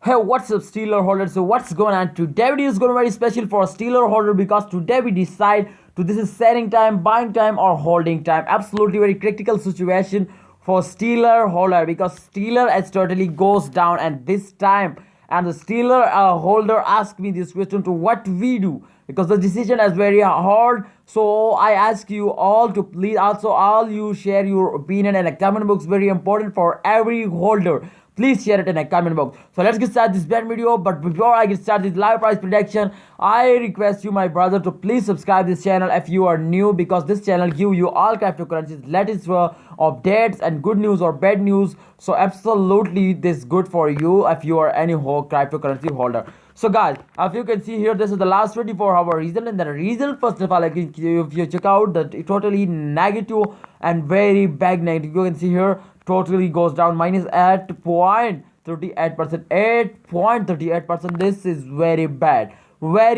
Hey, what's up, Stellar Holder? So, what's going on? Today video is going to be very special for a Stellar Holder because today we decide to this is selling time, buying time, or holding time. Absolutely very critical situation for Stellar Holder because Stellar as totally goes down, and this time, and the Stellar holder asked me this question to what we do because the decision is very hard. So I ask you all to please also all you share your opinion in a comment box. Very important for every holder. Please share it in a comment box. So let's get started this bad video. But before I get started this live price prediction, I request you, my brother, to please subscribe this channel if you are new, because this channel give you all cryptocurrencies latest updates and good news or bad news. So absolutely this good for you if you are any cryptocurrency holder. So guys, if you can see here, this is the last 24-hour result, and the result, first of all, if you check out the totally negative and very bad negative, you can see here totally goes down minus 8.38%. 8.38%. This is very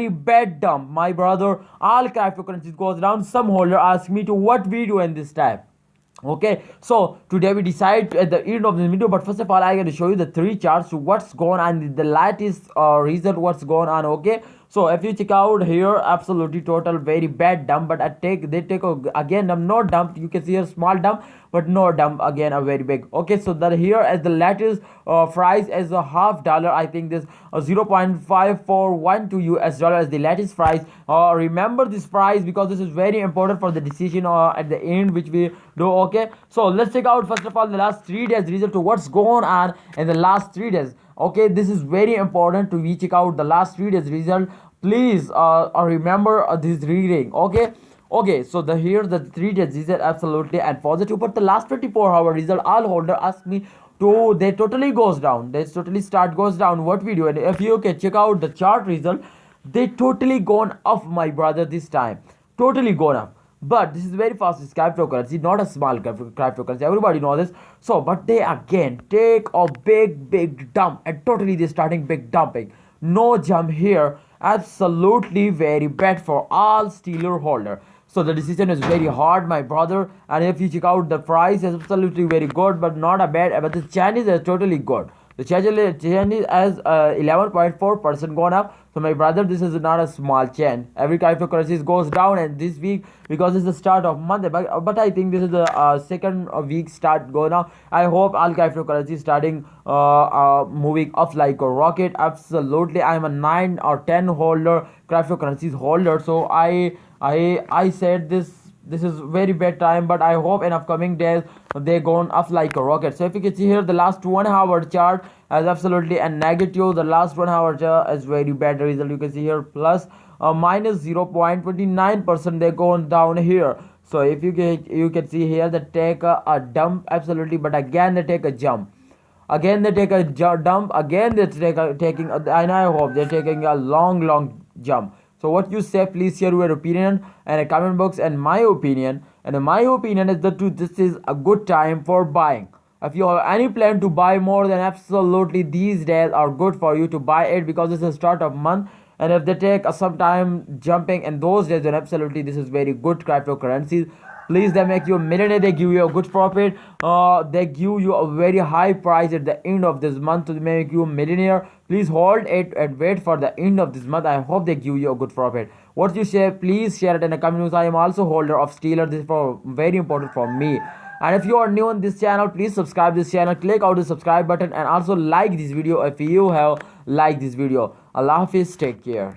bad dump, my brother. All cryptocurrencies goes down. Some holder ask me to what we do in this time. Okay, so today we decide at the end of this video, but first of all, I'm going to show you the three charts, what's going on, the latest result, what's going on. Okay, so if you check out here, absolutely total very bad dump, but they take again no dump. You can see here small dump, but no dump again, a very big. Okay, so that here as the latest price as a $0.5, I think this 0.5412 US dollar as the latest price. Remember this price because this is very important for the decision at the end which we do. Okay, so let's check out first of all the last 3 days result to what's going on in the last 3 days. Okay, this is very important to we check out the last 3 days result. Please remember this reading. Okay, so the here the 3 days result absolutely and positive, but the last 24-hour result all holder asked me to they totally goes down. They totally goes down. What we do, and if you can check out the chart result, they totally gone up, my brother, this time. Totally gone up. But this is very fast. It's cryptocurrency, not a small cryptocurrency. Everybody know this. So, but they again take a big dump, and totally they starting big dumping. No jump here. Absolutely very bad for all Stellar holder. So the decision is very hard, my brother. And if you check out the price, is absolutely very good, but not a bad. But the chances are totally good. The change is as 11.4% gone up. So my brother, this is not a small change. Every cryptocurrency goes down, and this week because it's the start of month, but I think this is the second week start going up. I hope all cryptocurrencies starting moving up like a rocket. Absolutely, I'm a 9 or 10 holder cryptocurrencies holder. So I said this is very bad time, but I hope in upcoming days they gone up like a rocket. So if you can see here the last 1 hour chart is absolutely a negative. The last 1 hour chart is very bad result. You can see here plus minus 0.29%. they gone down here. So if you can see here they take a dump absolutely, but again they take a jump. Again they take a dump. Again they taking and I hope they're taking a long jump. So what you say, please share your opinion in a comment box. And my opinion is that this is a good time for buying. If you have any plan to buy more, then absolutely these days are good for you to buy it because it's the start of month. And if they take some time jumping in those days, then absolutely this is very good cryptocurrencies. Please, they make you a millionaire. They give you a good profit. They give you a very high price at the end of this month to make you a millionaire. Please hold it and wait for the end of this month. I hope they give you a good profit. What you share, please share it in the comments. I am also holder of Stellar. This is for very important for me. And if you are new on this channel, please subscribe this channel. Click out the subscribe button and also like this video if you have liked this video. Allah Hafiz. Take care.